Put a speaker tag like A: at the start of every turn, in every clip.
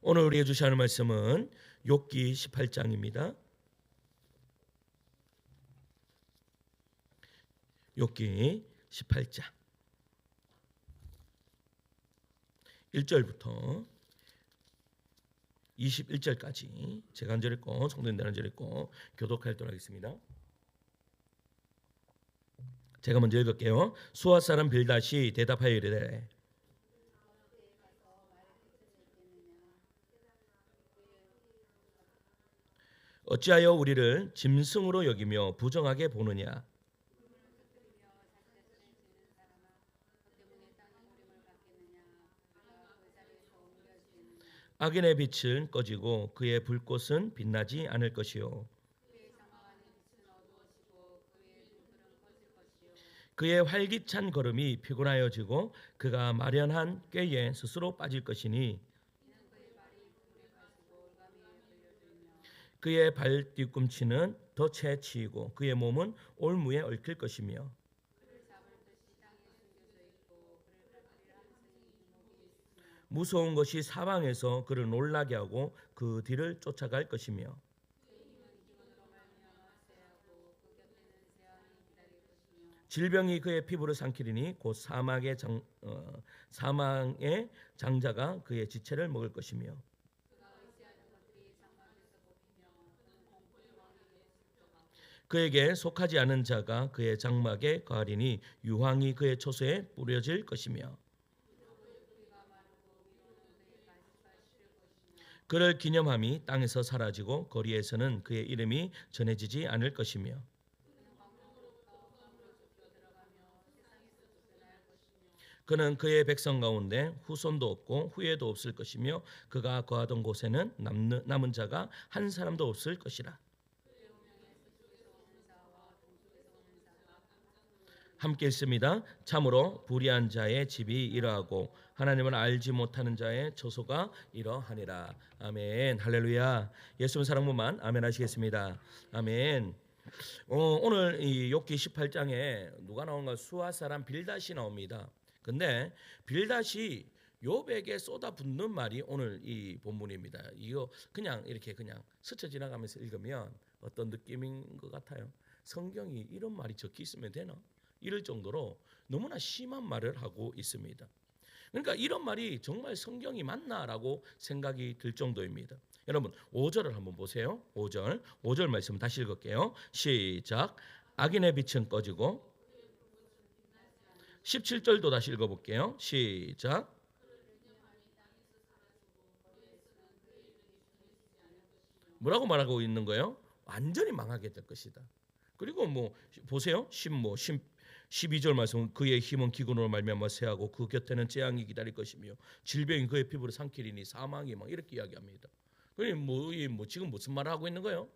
A: 오늘 우리가 주셔야 하는 말씀은 욥기 18장입니다. 욥기 18장 1절부터 21절까지 제가 한 절 읽고 성도님들 한 절 읽고 교독하도록 하겠습니다. 제가 먼저 읽을게요. 수아 사람 빌닷이 대답하여 이르되 어찌하여 우리를 짐승으로 여기며 부정하게 보느냐. 악인의 빛은 꺼지고 그의 불꽃은 빛나지 않을 것이요 그의 활기찬 걸음이 피곤하여지고 그가 마련한 꾀에 스스로 빠질 것이니 그의 발 뒤꿈치는 덫에 치이고 그의 몸은 올무에 얽힐 것이며 무서운 것이 사방에서 그를 놀라게 하고 그 뒤를 쫓아갈 것이며 질병이 그의 피부를 삼키리니 곧 사망의 장자가 그의 지체를 먹을 것이며 그에게 속하지 않은 자가 그의 장막에 거하리니 유황이 그의 초소에 뿌려질 것이며 그를 기념함이 땅에서 사라지고 거리에서는 그의 이름이 전해지지 않을 것이며 그는 그의 백성 가운데 후손도 없고 후예도 없을 것이며 그가 거하던 곳에는 남은 자가 한 사람도 없을 것이라. 함께 읽습니다. 참으로 불의한 자의 집이 이러하고 하나님을 알지 못하는 자의 처소가 이러하니라. 아멘. 할렐루야. 예수님 사랑분만 아멘 하시겠습니다. 아멘. 오늘 이 욥기 18장에 누가 나오는가? 수아 사람 빌닷이 나옵니다. 근데 빌닷이 욥에게 쏟아붓는 말이 오늘 이 본문입니다. 이거 그냥 이렇게 그냥 스쳐 지나가면서 읽으면 어떤 느낌인 것 같아요? 성경이 이런 말이 적혀 있으면 되나? 이럴 정도로 너무나 심한 말을 하고 있습니다. 그러니까 이런 말이 정말 성경이 맞나라고 생각이 들 정도입니다. 여러분 5절을 한번 보세요. 5절 말씀 다시 읽을게요. 시작. 악인의 빛은 꺼지고 17절도 다시 읽어볼게요. 시작. 뭐라고 말하고 있는 거예요? 완전히 망하게 될 것이다. 그리고 뭐 보세요. 12절 말씀 그의 힘은 기근으로 말미암아 쇠하고 그 곁에는 재앙이 기다릴 것이며 질병이 그의 피부를 삼키리니 사망이 막 이렇게 이야기합니다. 그러니 뭐 지금 무슨 말을 하고 있는 거예요?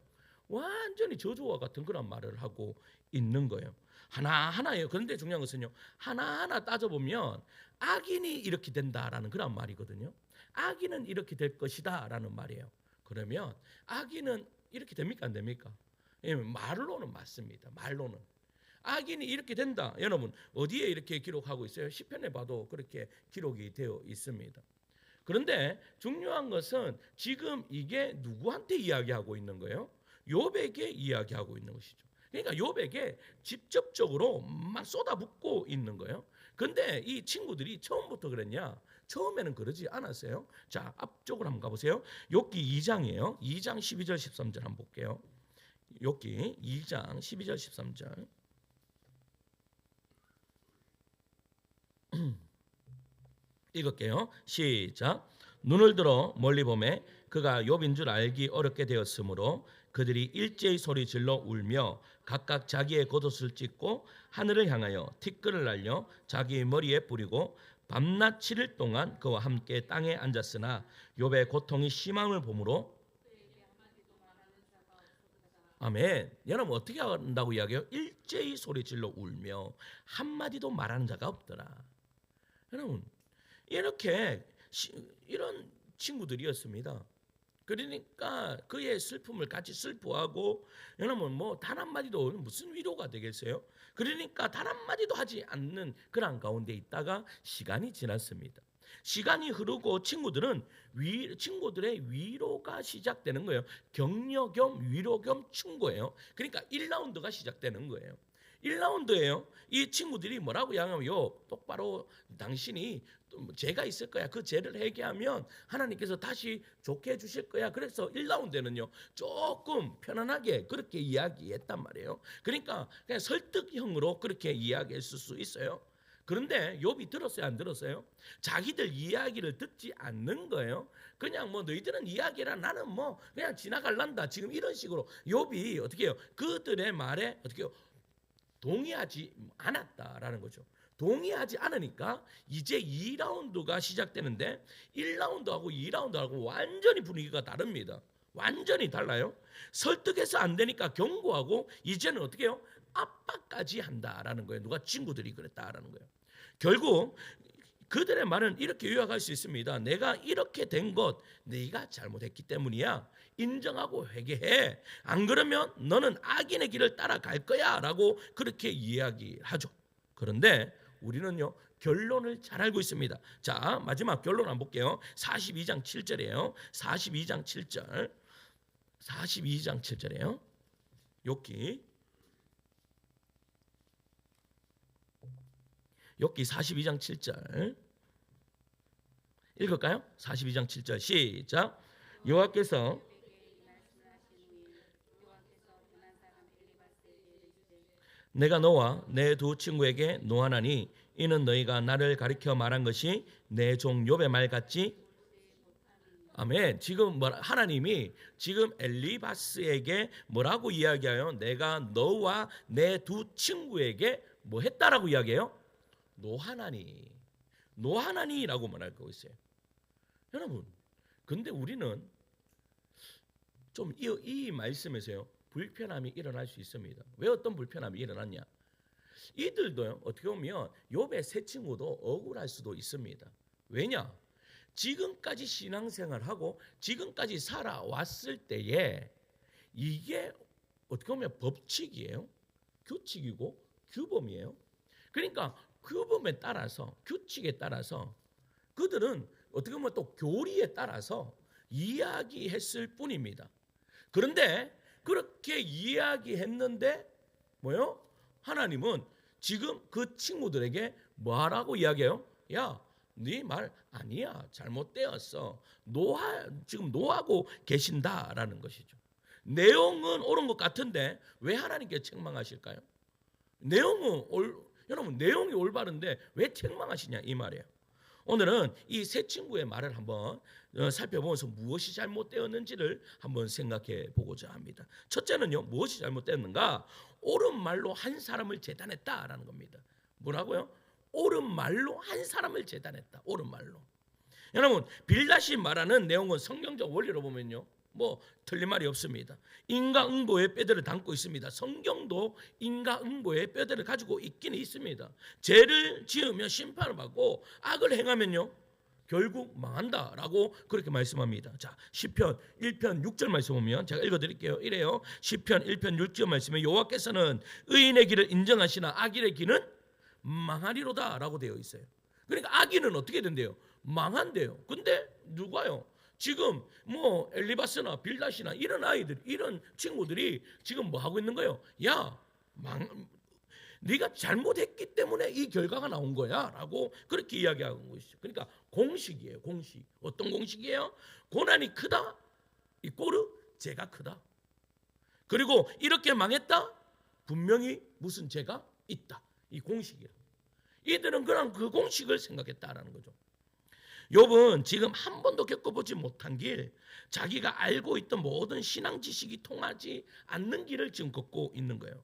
A: 완전히 저주와 같은 그런 말을 하고 있는 거예요. 하나하나예요. 그런데 중요한 것은요. 하나하나 따져보면 악인이 이렇게 된다라는 그런 말이거든요. 악인은 이렇게 될 것이다라는 말이에요. 그러면 악인은 이렇게 됩니까? 안 됩니까? 말로는 맞습니다. 말로는. 악인이 이렇게 된다. 여러분 어디에 이렇게 기록하고 있어요? 시편에 봐도 그렇게 기록이 되어 있습니다. 그런데 중요한 것은 지금 이게 누구한테 이야기하고 있는 거예요? 욥에게 이야기하고 있는 것이죠. 그러니까 욥에게 직접적으로 막 쏟아붓고 있는 거예요. 그런데 이 친구들이 처음부터 그랬냐? 처음에는 그러지 않았어요. 자, 앞쪽으로 한번 가보세요. 욥기 2장이에요. 2장 12절 13절 한번 볼게요. 욥기 2장 12절 13절. 읽을게요. 시작. 눈을 들어 멀리 보매 그가 욥인 줄 알기 어렵게 되었으므로 그들이 일제히 소리질러 울며 각각 자기의 겉옷을 찢고 하늘을 향하여 티끌을 날려 자기 머리에 뿌리고 밤낮 7일 동안 그와 함께 땅에 앉았으나 욥의 고통이 심함을 보므로 아멘. 여러분 어떻게 한다고 이야기해요? 일제히 소리질러 울며 한마디도 말하는 자가 없더라. 여러분 이렇게 이런 친구들이었습니다. 그러니까 그의 슬픔을 같이 슬퍼하고 여러분 뭐 단 한마디도 무슨 위로가 되겠어요? 그러니까 단 한마디도 하지 않는 그런 가운데 있다가 시간이 지났습니다. 시간이 흐르고 친구들의 위로가 시작되는 거예요. 격려 겸 위로 겸 충고예요. 그러니까 1라운드가 시작되는 거예요. 1라운드예요. 이 친구들이 뭐라고 이야기하면 똑바로 당신이 죄가 있을 거야. 그 죄를 회개하면 하나님께서 다시 좋게 해주실 거야. 그래서 1라운드에는요 조금 편안하게 그렇게 이야기했단 말이에요. 그러니까 그냥 설득형으로 그렇게 이야기했을 수 있어요. 그런데 욥이 들었어요, 안 들었어요? 자기들 이야기를 듣지 않는 거예요. 그냥 뭐 너희들은 이야기라 나는 뭐 그냥 지나갈란다. 지금 이런 식으로 욥이 어떻게 해요? 그들의 말에 어떻게 해요? 동의하지 않았다라는 거죠. 동의하지 않으니까 이제 2라운드가 시작되는데 1라운드하고 2라운드하고 완전히 분위기가 다릅니다. 완전히 달라요. 설득해서 안 되니까 경고하고 이제는 어떻게 해요? 압박까지 한다라는 거예요. 누가 친구들이 그랬다라는 거예요. 결국 그들의 말은 이렇게 요약할 수 있습니다. 내가 이렇게 된 것 네가 잘못했기 때문이야. 인정하고 회개해. 안 그러면 너는 악인의 길을 따라갈 거야 라고 그렇게 이야기하죠. 그런데 우리는요 결론을 잘 알고 있습니다. 자, 마지막 결론 한번 볼게요. 42장 7절이에요. 42장 7절. 42장 7절이에요. 욥기 42장 7절 읽을까요? 42장 7절 시작. 여호와께서 내가 너와 내 두 친구에게 노하나니 이는 너희가 나를 가리켜 말한 것이 내 종 욥의 말 같지. 아멘. 지금 하나님이 지금 엘리바스에게 뭐라고 이야기해요? 내가 너와 내 두 친구에게 뭐 했다라고 이야기해요? 노하나니라고 말하고 있어요. 여러분, 근데 우리는 좀 이 말씀에서요 불편함이 일어날 수 있습니다. 왜 어떤 불편함이 일어났냐? 이들도요 어떻게 보면 욥의 세 친구도 억울할 수도 있습니다. 왜냐? 지금까지 신앙생활하고 지금까지 살아왔을 때에 이게 어떻게 보면 법칙이에요. 규칙이고 규범이에요. 그러니까 규범에 따라서 규칙에 따라서 그들은 어떻게 보면 또 교리에 따라서 이야기했을 뿐입니다. 그런데 그렇게 이야기했는데 뭐요? 하나님은 지금 그 친구들에게 뭐하라고 이야기해요? 야, 네 말 아니야. 잘못되었어. 지금 노하고 계신다라는 것이죠. 내용은 옳은 것 같은데 왜 하나님께 책망하실까요? 여러분 내용이 올바른데 왜 책망하시냐 이 말이에요. 오늘은 이 세 친구의 말을 한번 살펴보면서 무엇이 잘못되었는지를 한번 생각해 보고자 합니다. 첫째는요, 무엇이 잘못되었는가? 옳은 말로 한 사람을 재단했다라는 겁니다. 뭐라고요? 옳은 말로 한 사람을 재단했다. 옳은 말로. 여러분, 빌닷이 말하는 내용은 성경적 원리로 보면요, 뭐 틀린 말이 없습니다. 인과응보의 뼈대를 담고 있습니다. 성경도 인과응보의 뼈대를 가지고 있기는 있습니다. 죄를 지으면 심판을 받고 악을 행하면요 결국 망한다라고 그렇게 말씀합니다. 자, 시편 1편 6절 말씀 보면 제가 읽어드릴게요. 이래요. 시편 1편 6절 말씀에 여호와께서는 의인의 길을 인정하시나 악인의 길은 망하리로다라고 되어 있어요. 그러니까 악인은 어떻게 된대요? 망한대요. 근데 누가요? 지금 뭐 엘리바스나 빌닷이나 이런 아이들, 이런 친구들이 지금 뭐 하고 있는 거예요? 야, 네가 잘못했기 때문에 이 결과가 나온 거야라고 그렇게 이야기하는 것이죠. 그러니까 공식이에요. 공식. 어떤 공식이에요? 고난이 크다. 이 꼬르 죄가 크다. 그리고 이렇게 망했다. 분명히 무슨 죄가 있다. 이 공식이에요. 이들은 그냥 그 공식을 생각했다라는 거죠. 욥은 지금 한 번도 겪어보지 못한 길, 자기가 알고 있던 모든 신앙 지식이 통하지 않는 길을 지금 걷고 있는 거예요.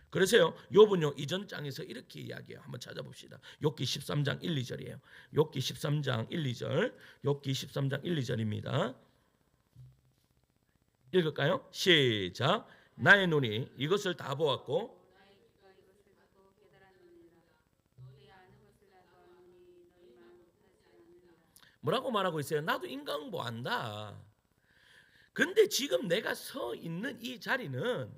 A: 그래서요, 욥은요 이전 장에서 이렇게 이야기해요. 한번 찾아봅시다. 욥기 13장 1, 2절이에요. 욥기 13장 1, 2절. 욥기 13장 1, 2절입니다. 읽을까요? 시작. 나의 눈이 이것을 다 보았고 뭐라고 말하고 있어요? 나도 인과응보 안다. 근데 지금 내가 서 있는 이 자리는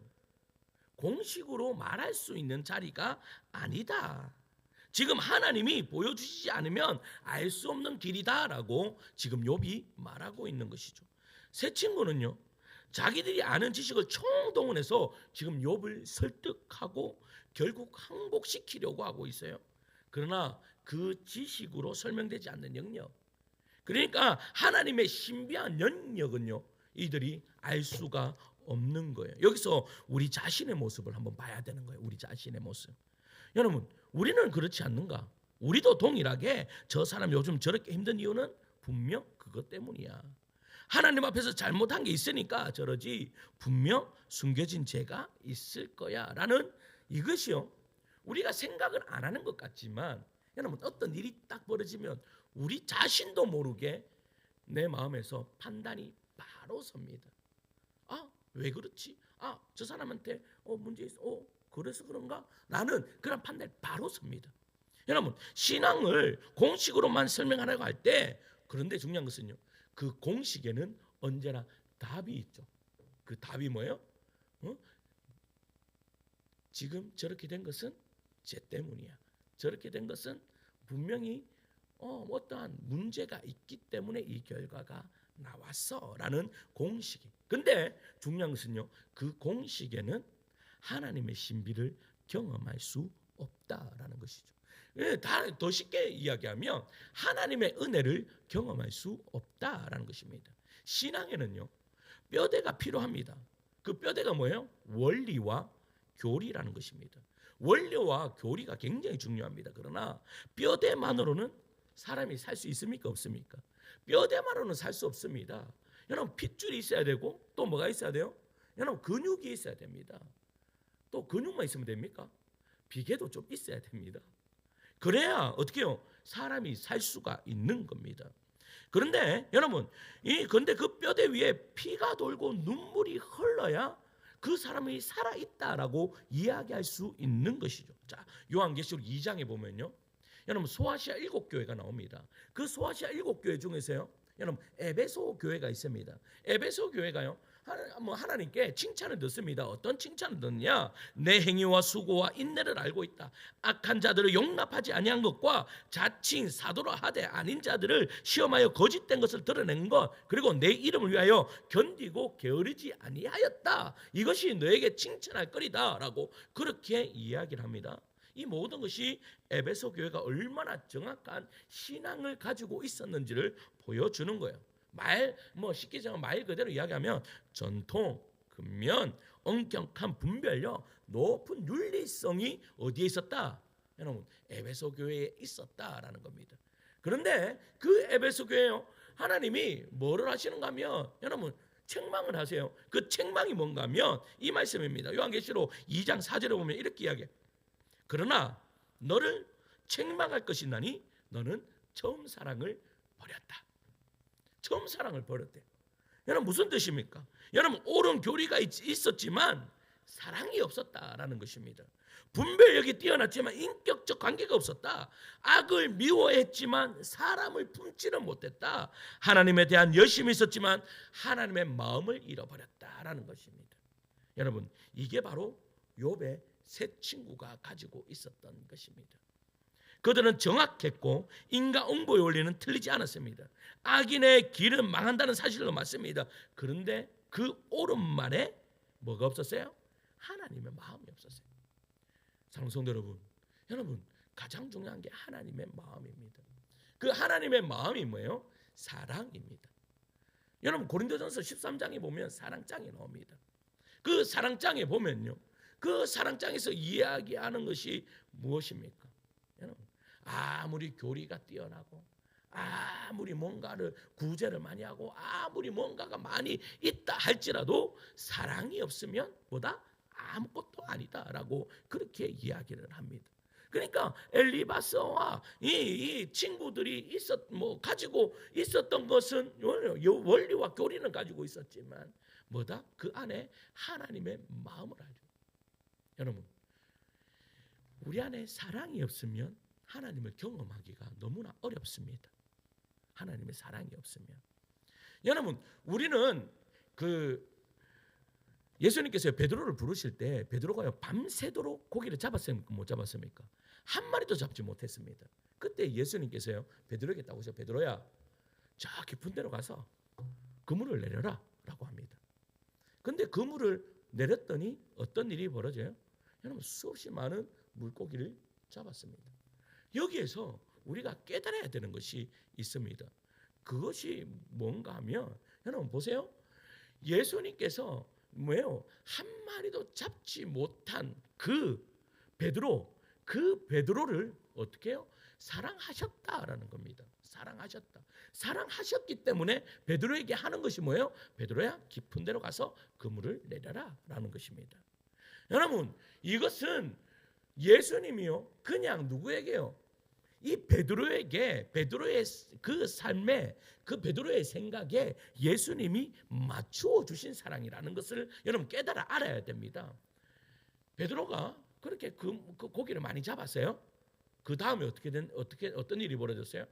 A: 공식으로 말할 수 있는 자리가 아니다. 지금 하나님이 보여주시지 않으면 알 수 없는 길이다라고 지금 욥이 말하고 있는 것이죠. 세 친구는요, 자기들이 아는 지식을 총동원해서 지금 욥을 설득하고 결국 항복시키려고 하고 있어요. 그러나 그 지식으로 설명되지 않는 영역, 그러니까 하나님의 신비한 영역은요, 이들이 알 수가 없는 거예요. 여기서 우리 자신의 모습을 한번 봐야 되는 거예요. 우리 자신의 모습. 여러분, 우리는 그렇지 않는가? 우리도 동일하게 저 사람 요즘 저렇게 힘든 이유는 분명 그것 때문이야. 하나님 앞에서 잘못한 게 있으니까 저러지, 분명 숨겨진 죄가 있을 거야 라는, 이것이요, 우리가 생각을 안 하는 것 같지만 여러분, 어떤 일이 딱 벌어지면 우리 자신도 모르게 내 마음에서 판단이 바로 섭니다. 아, 왜 그렇지? 아, 저 사람한테 문제 있어. 그래서 그런가? 라는 그런 판단이 바로 섭니다. 여러분, 신앙을 공식으로만 설명하려고 할 때, 그런데 중요한 것은요, 그 공식에는 언제나 답이 있죠. 그 답이 뭐예요? 지금 저렇게 된 것은 죄 때문이야. 저렇게 된 것은 분명히 어떠한 문제가 있기 때문에 이 결과가 나왔어 라는 공식이. 근데 중요한 것은요, 그 공식에는 하나님의 신비를 경험할 수 없다라는 것이죠. 더 쉽게 이야기하면 하나님의 은혜를 경험할 수 없다라는 것입니다. 신앙에는요, 뼈대가 필요합니다. 그 뼈대가 뭐예요? 원리와 교리라는 것입니다. 원리와 교리가 굉장히 중요합니다. 그러나 뼈대만으로는 사람이 살 수 있습니까? 없습니까? 뼈대만으로는 살 수 없습니다. 여러분, 핏줄이 있어야 되고 또 뭐가 있어야 돼요? 여러분, 근육이 있어야 됩니다. 또 근육만 있으면 됩니까? 비계도 좀 있어야 됩니다. 그래야 어떻게 해요? 사람이 살 수가 있는 겁니다. 그런데 여러분, 근데 그 뼈대 위에 피가 돌고 눈물이 흘러야 그 사람이 살아있다라고 이야기할 수 있는 것이죠. 자, 요한계시록 2장에 보면요, 여러분, 소아시아 7교회가 나옵니다. 그 소아시아 7교회 중에서요, 여러분, 에베소 교회가 있습니다. 에베소 교회가요, 하나님께 칭찬을 듣습니다. 어떤 칭찬을 듣냐? 내 행위와 수고와 인내를 알고 있다. 악한 자들을 용납하지 아니한 것과 자칭 사도라 하되 아닌 자들을 시험하여 거짓된 것을 드러낸 것, 그리고 내 이름을 위하여 견디고 게으르지 아니하였다. 이것이 너에게 칭찬할 거리다라고 그렇게 이야기를 합니다. 이 모든 것이 에베소 교회가 얼마나 정확한 신앙을 가지고 있었는지를 보여주는 거예요. 쉽게 정말 말 그대로 이야기하면 전통, 근면, 엄격한 분별력, 높은 윤리성이 어디에 있었다? 여러분, 에베소 교회에 있었다라는 겁니다. 그런데 그 에베소 교회요, 하나님이 뭐를 하시는가 하면, 여러분, 책망을 하세요. 그 책망이 뭔가 하면 이 말씀입니다. 요한계시록 2장 4절에 보면 이렇게 이야기해요. 그러나 너를 책망할 것이나니 너는 처음 사랑을 버렸다. 처음 사랑을 버렸대. 여러분, 무슨 뜻입니까? 여러분, 옳은 교리가 있었지만 사랑이 없었다라는 것입니다. 분별력이 뛰어났지만 인격적 관계가 없었다. 악을 미워했지만 사람을 품지는 못했다. 하나님에 대한 열심이 있었지만 하나님의 마음을 잃어버렸다라는 것입니다. 여러분, 이게 바로 욥의 세 친구가 가지고 있었던 것입니다. 그들은 정확했고 인간 응보의 원리는 틀리지 않았습니다. 악인의 길은 망한다는 사실도 맞습니다. 그런데 그 옳은 말에 뭐가 없었어요? 하나님의 마음이 없었어요. 사랑하는 성도 여러분, 가장 중요한 게 하나님의 마음입니다. 그 하나님의 마음이 뭐예요? 사랑입니다. 여러분, 고린도전서 13장에 보면 사랑장이 나옵니다. 그 사랑장에 보면요, 그 사랑장에서 이야기하는 것이 무엇입니까? 여러분, 아무리 교리가 뛰어나고 아무리 뭔가를 구제를 많이 하고 아무리 뭔가가 많이 있다 할지라도 사랑이 없으면 뭐다? 아무것도 아니다라고 그렇게 이야기를 합니다. 그러니까 엘리바스와 이 친구들이 가지고 있었던 것은 원리와 교리는 가지고 있었지만 뭐다? 그 안에 하나님의 마음을 알죠. 여러분, 우리 안에 사랑이 없으면 하나님을 경험하기가 너무나 어렵습니다. 하나님의 사랑이 없으면. 여러분, 우리는 예수님께서 베드로를 부르실 때 베드로가요, 밤새도록 고기를 잡았습니까? 못 잡았습니까? 한 마리도 잡지 못했습니다. 그때 예수님께서요 베드로에게 딱 오셔서 베드로야 저 깊은 데로 가서 그물을 내려라 라고 합니다. 근데 그물을 내렸더니 어떤 일이 벌어져요? 여러분 수없이 많은 물고기를 잡았습니다. 여기에서 우리가 깨달아야 되는 것이 있습니다. 그것이 뭔가 하면 여러분 보세요. 예수님께서 뭐예요? 한 마리도 잡지 못한 그 베드로를 어떻게 해요? 사랑하셨다라는 겁니다. 사랑하셨기 때문에 베드로에게 하는 것이 뭐예요? 베드로야 깊은 데로 가서 그물을 내려라 라는 것입니다. 여러분 이것은 예수님이요 그냥 누구에게요? 이 베드로에게 베드로의 그 삶에 그 베드로의 생각에 예수님이 맞추어 주신 사랑이라는 것을 여러분 깨달아 알아야 됩니다. 베드로가 그렇게 그 고기를 많이 잡았어요. 그 다음에 어떤 일이 벌어졌어요?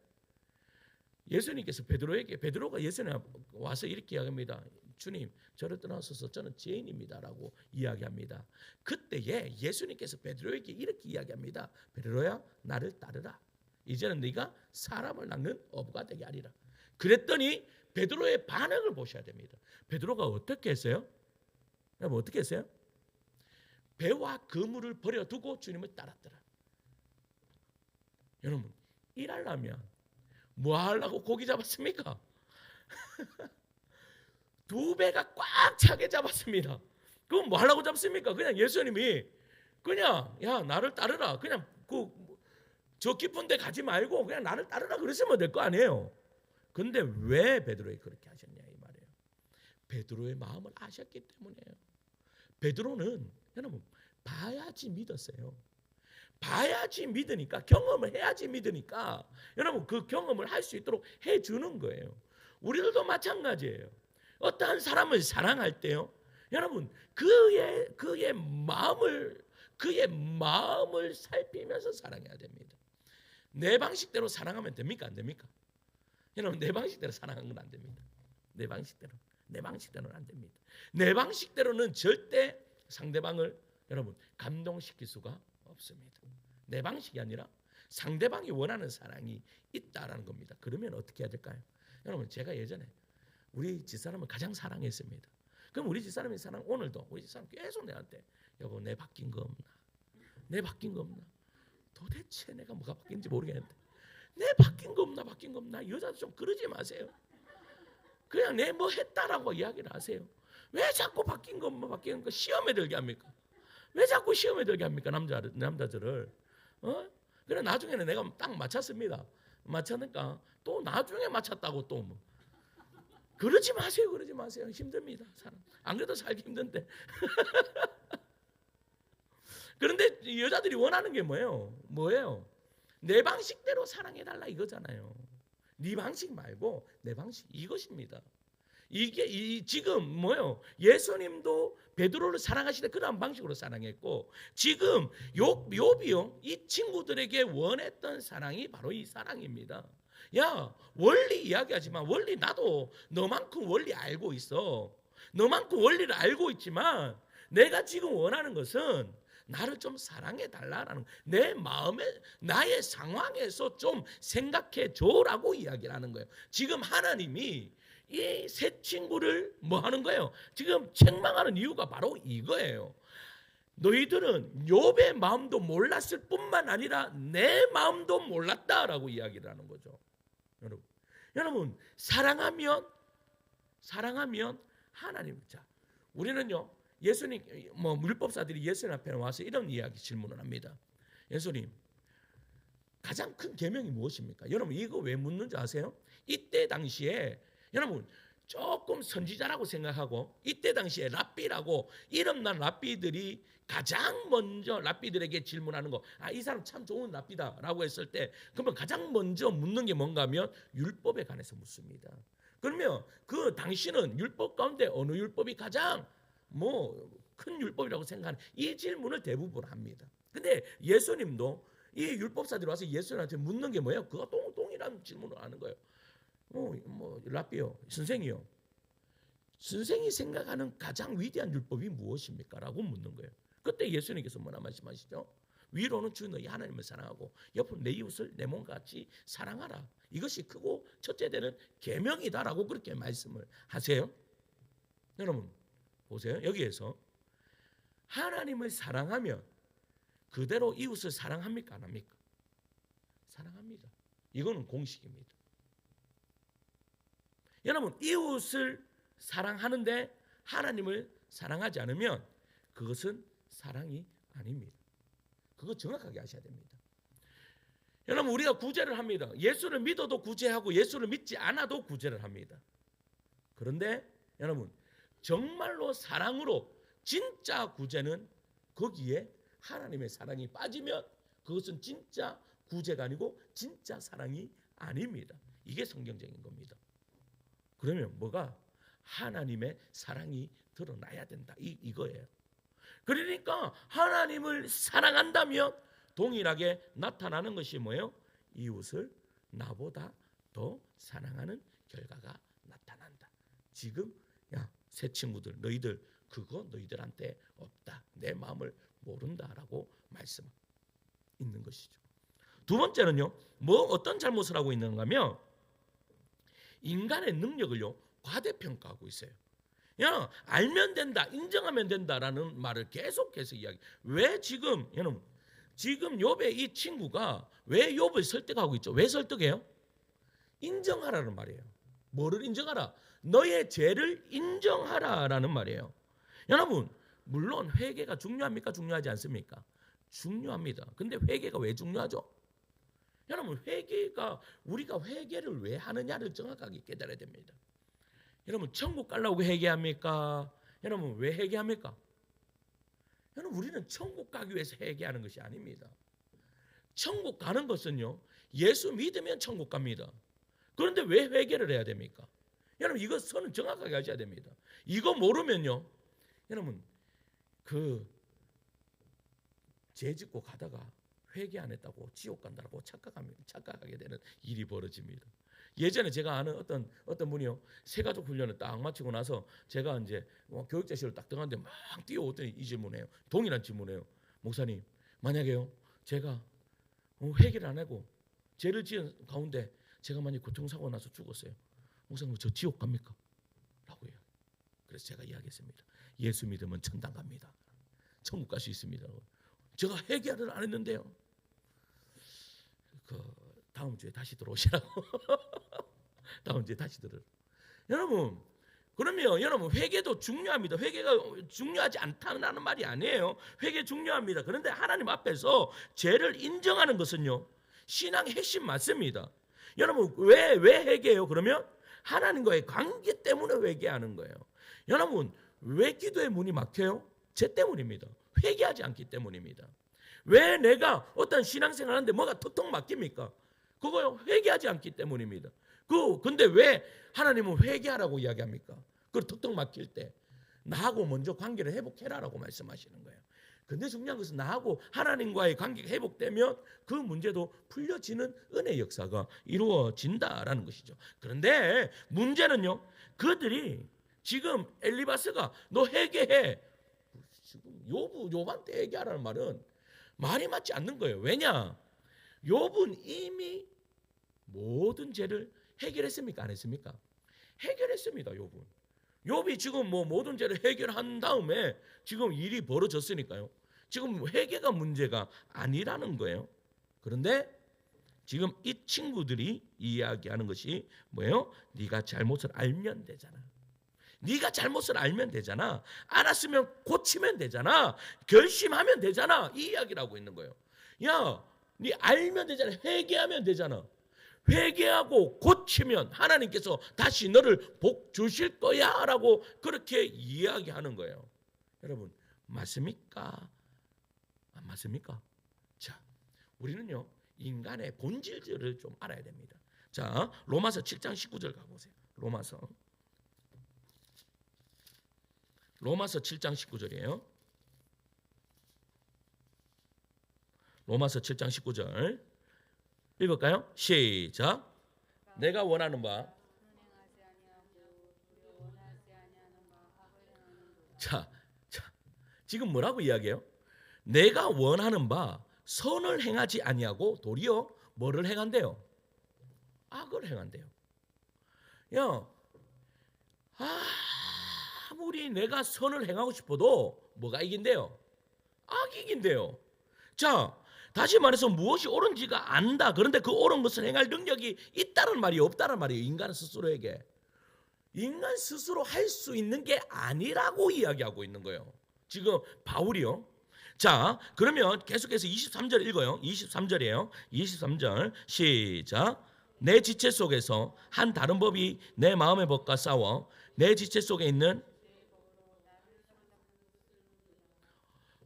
A: 예수님께서 베드로가 예수님 와서 이렇게 이야기합니다. 주님 저를 떠나소서 저는 죄인입니다라고 이야기합니다. 그때에 예수님께서 베드로에게 이렇게 이야기합니다. 베드로야 나를 따르라. 이제는 네가 사람을 낚는 어부가 되게 하리라. 그랬더니 베드로의 반응을 보셔야 됩니다. 베드로가 어떻게 했어요? 여러분 어떻게 했어요? 배와 그물을 버려두고 주님을 따랐더라. 여러분 일하려면 뭐 하려고 고기 잡았습니까? 두 배가 꽉 차게 잡았습니다. 그럼 뭐 하려고 잡습니까? 그냥 예수님이 그냥 야 나를 따르라. 그냥 저 깊은 데 가지 말고 그냥 나를 따르라 그랬으면 될 거 아니에요. 근데 왜 베드로에 그렇게 하셨냐 이 말이에요. 베드로의 마음을 아셨기 때문이에요. 베드로는 여러분 봐야지 믿었어요. 봐야지 믿으니까 경험을 해야지 믿으니까 여러분 그 경험을 할 수 있도록 해주는 거예요. 우리들도 마찬가지예요. 어떠한 사람을 사랑할 때요, 여러분 그의 마음을 살피면서 사랑해야 됩니다. 내 방식대로 사랑하면 됩니까? 안 됩니까? 여러분 내 방식대로 사랑하는 건 안 됩니다. 내 방식대로는 안 됩니다. 내 방식대로는 절대 상대방을 여러분 감동시킬 수가 없습니다. 내 방식이 아니라 상대방이 원하는 사랑이 있다라는 겁니다. 그러면 어떻게 해야 될까요? 여러분 제가 예전에 우리 집사람을 가장 사랑했습니다. 그럼 우리 집사람의 사랑 오늘도 우리 집사람 계속 내한테 여보 내 바뀐 거 없나? 내 바뀐 거 없나? 도대체 내가 뭐가 바뀐지 모르겠는데 내 바뀐 거 없나? 여자도 좀 그러지 마세요. 그냥 내 뭐 했다라고 이야기를 하세요. 왜 자꾸 바뀐 거 시험에 들게 합니까? 왜 자꾸 시험에 들게 합니까? 남자들을. 그래 나중에는 내가 딱 맞췄습니다. 맞췄으니까 또 나중에 맞췄다고 또 뭐. 그러지 마세요. 힘듭니다. 사람. 안 그래도 살기 힘든데. 그런데 여자들이 원하는 게 뭐예요? 내 방식대로 사랑해달라 이거잖아요. 네 방식 말고 내 방식 이것입니다. 이게 지금 예수님도 베드로를 사랑하시되 그런 방식으로 사랑했고 지금 욥이요 이 친구들에게 원했던 사랑이 바로 이 사랑입니다. 야 원리 이야기하지만 원리 나도 너만큼 원리 알고 있어. 너만큼 원리를 알고 있지만 내가 지금 원하는 것은 나를 좀 사랑해 달라라는 내 마음에 나의 상황에서 좀 생각해 줘라고 이야기를 하는 거예요. 지금 하나님이 이 세 친구를 뭐 하는 거예요? 지금 책망하는 이유가 바로 이거예요. 너희들은 욥의 마음도 몰랐을 뿐만 아니라 내 마음도 몰랐다라고 이야기를 하는 거죠. 여러분 사랑하면 하나님 우리는요 예수님 율법사들이 예수님 앞에 와서 이런 이야기 질문을 합니다. 예수님 가장 큰 계명이 무엇입니까? 여러분 이거 왜 묻는지 아세요? 이때 당시에 여러분 조금 선지자라고 생각하고 이때 당시에 랍비라고 이름난 랍비들이 가장 먼저 랍비들에게 질문하는 거, 이 사람 참 좋은 랍비다라고 했을 때 그러면 가장 먼저 묻는 게 뭔가 하면 율법에 관해서 묻습니다. 그러면 그 당시는 율법 가운데 어느 율법이 가장 큰 율법이라고 생각하는 이 질문을 대부분 합니다. 근데 예수님도 이 율법사들이 와서 예수님한테 묻는 게 뭐예요? 그거 동일한 질문을 하는 거예요. 랍비요, 선생이요. 선생이 생각하는 가장 위대한 율법이 무엇입니까? 라고 묻는 거예요. 그때 예수님께서 뭐라 말씀하시죠? 위로는 주 너희 하나님을 사랑하고 옆으로 내 이웃을 내 몸같이 사랑하라. 이것이 크고 첫째 되는 계명이다라고 그렇게 말씀을 하세요. 여러분 보세요. 여기에서 하나님을 사랑하면 그대로 이웃을 사랑합니까? 안 합니까? 사랑합니다. 이거는 공식입니다. 여러분 이웃을 사랑하는데 하나님을 사랑하지 않으면 그것은 사랑이 아닙니다. 그거 정확하게 아셔야 됩니다. 여러분 우리가 구제를 합니다. 예수를 믿어도 구제하고 예수를 믿지 않아도 구제를 합니다. 그런데 여러분 정말로 사랑으로 진짜 구제는 거기에 하나님의 사랑이 빠지면 그것은 진짜 구제가 아니고 진짜 사랑이 아닙니다. 이게 성경적인 겁니다. 그러면 뭐가? 하나님의 사랑이 드러나야 된다. 이거예요. 그러니까 하나님을 사랑한다면 동일하게 나타나는 것이 뭐예요? 이웃을 나보다 더 사랑하는 결과가 나타난다. 지금 야, 새 친구들 너희들 그거 너희들한테 없다. 내 마음을 모른다라고 말씀 있는 것이죠. 두 번째는요. 뭐 어떤 잘못을 하고 있는가 하면 인간의 능력을요. 과대평가하고 있어요. 야, 알면 된다, 인정하면 된다라는 말을 계속해서 이야기. 왜 지금 여러분 지금 욥의 이 친구가 왜 욥을 설득하고 있죠? 왜 설득해요? 인정하라는 말이에요. 뭐를 인정하라? 너의 죄를 인정하라라는 말이에요. 여러분 물론 회개가 중요합니까? 중요하지 않습니까? 중요합니다. 근데 회개가 왜 중요하죠? 여러분 회개가 우리가 회개를 왜 하느냐를 정확하게 깨달아야 됩니다. 여러분 천국 가려고 회개합니까? 여러분 왜 회개합니까? 여러분 우리는 천국 가기 위해서 회개하는 것이 아닙니다. 천국 가는 것은요 예수 믿으면 천국 갑니다. 그런데 왜 회개를 해야 됩니까? 여러분 이거 선은 정확하게 하셔야 됩니다. 이거 모르면요 여러분 죄 짓고 가다가 회개 안 했다고 지옥 간다고 착각하게 되는 일이 벌어집니다. 예전에 제가 아는 어떤 분이요 새 가족 훈련을 딱 마치고 나서 제가 이제 교육자실을 딱 들어갔는데 막 뛰어오더니 이 질문해요. 동일한 질문해요. 목사님 만약에요 제가 회개를 안 하고 죄를 지은 가운데 제가 만약 교통사고 나서 죽었어요. 목사님 저 지옥 갑니까? 라고요. 그래서 제가 이야기했습니다. 예수 믿으면 천당 갑니다. 천국 갈 수 있습니다. 제가 회개를 안 했는데요. 다음 주에 다시 들어오시라고. 다음 주에 다시 들어. 여러분, 그러면 여러분 회개도 중요합니다. 회개가 중요하지 않다는 말이 아니에요. 회개 중요합니다. 그런데 하나님 앞에서 죄를 인정하는 것은요 신앙의 핵심 맞습니다. 여러분 왜 회개해요? 그러면 하나님과의 관계 때문에 회개하는 거예요. 여러분 왜 기도의 문이 막혀요? 죄 때문입니다. 회개하지 않기 때문입니다. 왜 내가 어떤 신앙생활 하는데 뭐가 턱턱 막힙니까? 그거요 회개하지 않기 때문입니다. 근데 왜 하나님은 회개하라고 이야기합니까? 그 턱턱 막힐 때 나하고 먼저 관계를 회복해라라고 말씀하시는 거예요. 근데 중요한 것은 나하고 하나님과의 관계가 회복되면 그 문제도 풀려지는 은혜의 역사가 이루어진다라는 것이죠. 그런데 문제는요 그들이 지금 엘리바스가 너 회개해 지금 욥한테 회개하라는 말은 말이 맞지 않는 거예요. 왜냐? 욥은 이미 모든 죄를 해결했습니까? 안 했습니까? 해결했습니다. 욥이 지금 모든 죄를 해결한 다음에 지금 일이 벌어졌으니까요. 지금 회개가 문제가 아니라는 거예요. 그런데 지금 이 친구들이 이야기하는 것이 뭐예요? 네가 잘못을 알면 되잖아. 네가 잘못을 알면 되잖아. 알았으면 고치면 되잖아. 결심하면 되잖아. 이 이야기를 하고 있는 거예요. 야, 네 알면 되잖아. 회개하면 되잖아. 회개하고 고치면 하나님께서 다시 너를 복 주실 거야 라고 그렇게 이야기하는 거예요. 여러분 맞습니까? 안 맞습니까? 자, 우리는요 인간의 본질들을 좀 알아야 됩니다. 자, 로마서 7장 19절 가보세요. 로마서 7장 19절이에요. 로마서 7장 19절 읽을까요? 시작. 내가 원하는 바. 자, 지금 뭐라고 이야기해요? 내가 원하는 바 선을 행하지 아니하고 도리어 뭐를 행한대요? 악을 행한대요. 야, 아무리 내가 선을 행하고 싶어도 뭐가 이긴대요? 악이 이긴대요. 자, 다시 말해서 무엇이 옳은지가 안다. 그런데 그 옳은 것을 행할 능력이 있다는 말이 없다는 말이에요. 인간 스스로에게. 인간 스스로 할 수 있는 게 아니라고 이야기하고 있는 거예요. 지금 바울이요. 자, 그러면 계속해서 23절 읽어요. 23절이에요. 23절 시작. 내 지체 속에서 한 다른 법이 내 마음의 법과 싸워 내 지체 속에 있는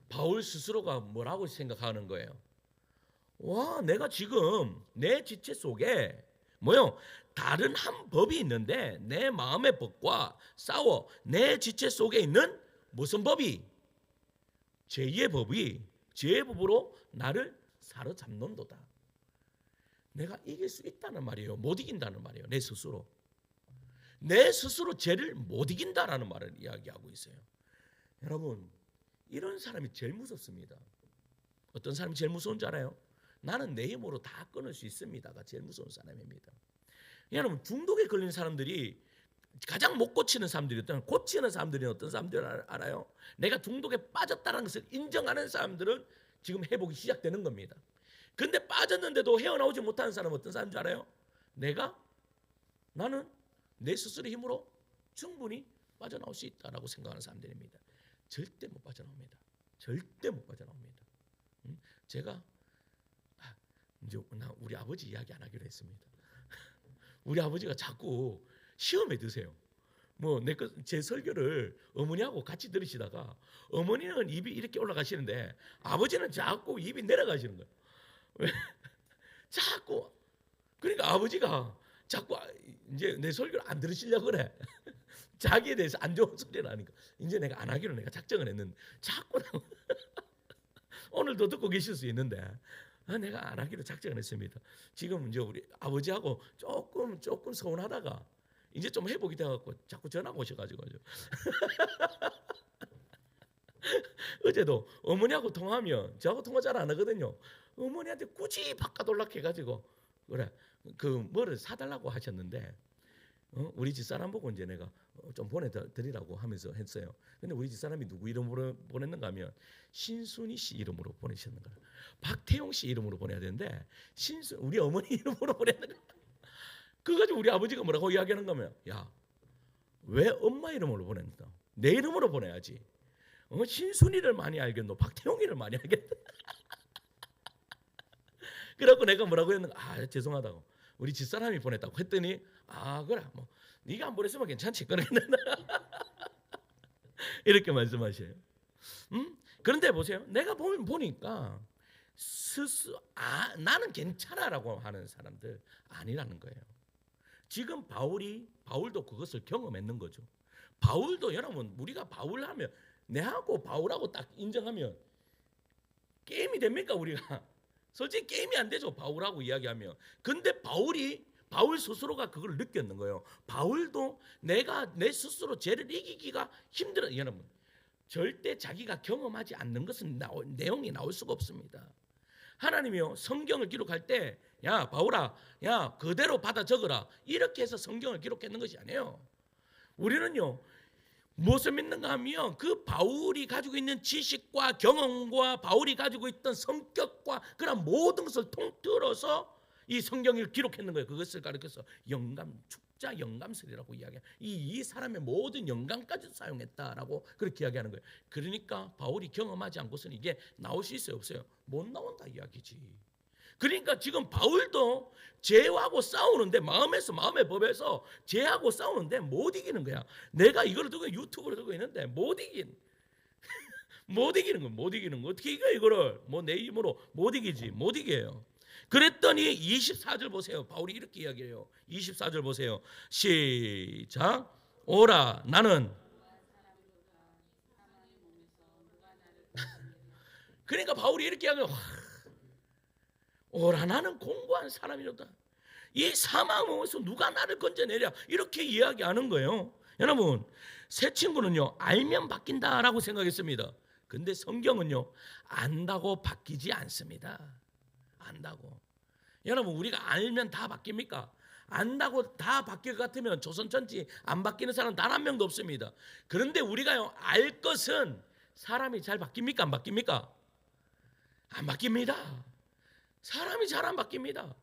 A: 바울 스스로가 뭐라고 생각하는 거예요? 와, 내가 지금 내 지체 속에 뭐요? 다른 한 법이 있는데 내 마음의 법과 싸워 내 지체 속에 있는 무슨 법이? 제2의 법이 제2의 법으로 나를 사로잡는도다. 내가 이길 수 있다는 말이에요. 못 이긴다는 말이에요. 내 스스로. 내 스스로 죄를 못 이긴다라는 말을 이야기하고 있어요. 여러분, 이런 사람이 제일 무섭습니다. 어떤 사람이 제일 무서운 줄 알아요? 나는 내 힘으로 다 끊을 수 있습니다가 제일 무서운 사람입니다. 여러분, 중독에 걸린 사람들이 가장 못 고치는 사람들이 고치는 사람들이 어떤 사람들 알아요? 내가 중독에 빠졌다는 것을 인정하는 사람들은 지금 회복이 시작되는 겁니다. 근데 빠졌는데도 헤어나오지 못하는 사람은 어떤 사람인 줄 알아요? 나는 내 스스로의 힘으로 충분히 빠져나올 수 있다라고 생각하는 사람들입니다. 절대 못 빠져나옵니다. 절대 못 빠져나옵니다. 제가 이제 우리 아버지 이야기 안 하기로 했습니다. 우리 아버지가 자꾸 시험에 드세요. 제 설교를 어머니하고 같이 들으시다가 어머니는 입이 이렇게 올라가시는데 아버지는 자꾸 입이 내려가시는 거예요. 왜? 자꾸. 그러니까 아버지가 자꾸 이제 내 설교를 안 들으시려고 그래. 자기에 대해서 안 좋은 소리를 하니까 이제 내가 안 하기로 내가 작정을 했는데 자꾸 오늘도 듣고 계실 수 있는데 내가 안 하기로 작정을 했습니다. 지금 이제 우리 아버지하고 조금 서운하다가 이제 좀 회복이 돼갖고 자꾸 전화가 오셔가지고 어제도 어머니하고 통화하면 저하고 통화 잘 안 하거든요. 어머니한테 굳이 바깥 올락해가지고 그래 뭐를 사달라고 하셨는데 우리 집사람 보고 이제 내가 좀 보내드리라고 하면서 했어요. 근데 우리 집사람이 누구 이름으로 보냈는가 하면 신순이 씨 이름으로 보내셨는 거야. 박태용 씨 이름으로 보내야 되는데 우리 어머니 이름으로 보냈는 거야. 그거 가지고 우리 아버지가 뭐라고 이야기하는가 하면 야, 왜 엄마 이름으로 보낸다? 내 이름으로 보내야지. 신순이를 많이 알겠노? 박태용이를 많이 알겠노? 그래갖고 내가 뭐라고 했는가? 죄송하다고. 우리 집사람이 보냈다고 했더니 그래 네가 안 보냈으면 괜찮지. 이렇게 말씀하셔요. 그런데 보세요. 내가 보니까 나는 괜찮아라고 하는 사람들 아니라는 거예요. 지금 바울도 그것을 경험했는 거죠. 바울도 여러분 우리가 바울 하면 내하고 바울하고 딱 인정하면 게임이 됩니까 우리가? 솔직히 게임이 안 되죠. 바울하고 이야기하면. 근데 바울 스스로가 그걸 느꼈는 거예요. 바울도 내가 내 스스로 죄를 이기기가 힘들어요. 여러분 절대 자기가 경험하지 않는 것은 내용이 나올 수가 없습니다. 하나님이요 성경을 기록할 때 야 바울아 야 그대로 받아 적어라 이렇게 해서 성경을 기록했는 것이 아니에요. 우리는요 무엇을 믿는가 하면 그 바울이 가지고 있는 지식과 경험과 바울이 가지고 있던 성격과 그런 모든 것을 통틀어서 이 성경을 기록했는 거예요. 그것을 가리켜서 축자 영감설이라고 이야기해요. 이 사람의 모든 영감까지 사용했다라고 그렇게 이야기하는 거예요. 그러니까 바울이 경험하지 않고서는 이게 나올 수 있어요 없어요? 못 나온다 이야기지. 그러니까 지금 바울도 죄하고 싸우는데 마음의 법에서 죄하고 싸우는데 못 이기는 거야. 내가 이걸 두고 유튜브를 두고 있는데 못 이기는 거야. 어떻게 이겨 이거를? 내 힘으로 못 이기지. 못 이겨요. 그랬더니 24절 보세요. 바울이 이렇게 이야기해요. 24절 보세요. 시작. 오라 나는 그러니까 바울이 이렇게 이야기해요. 오라 나는 공고한 사람이로다. 이 사망 몸에서 누가 나를 건져내랴 이렇게 이야기하는 거예요. 여러분 새 친구는요 알면 바뀐다라고 생각했습니다. 근데 성경은요, 안다고 바뀌지 않습니다. 안다고. 여러분, 우리가 알면 다 바뀝니까? 안다고 다 바뀔 것 같으면 조선 전체 안 바뀌는 사람 단 한 명도 없습니다. 그런데 우리가요, 알 것은 사람이 잘 바뀝니까? 안 바뀝니까? 안 바뀝니다. 사람이 잘 안 바뀝니다.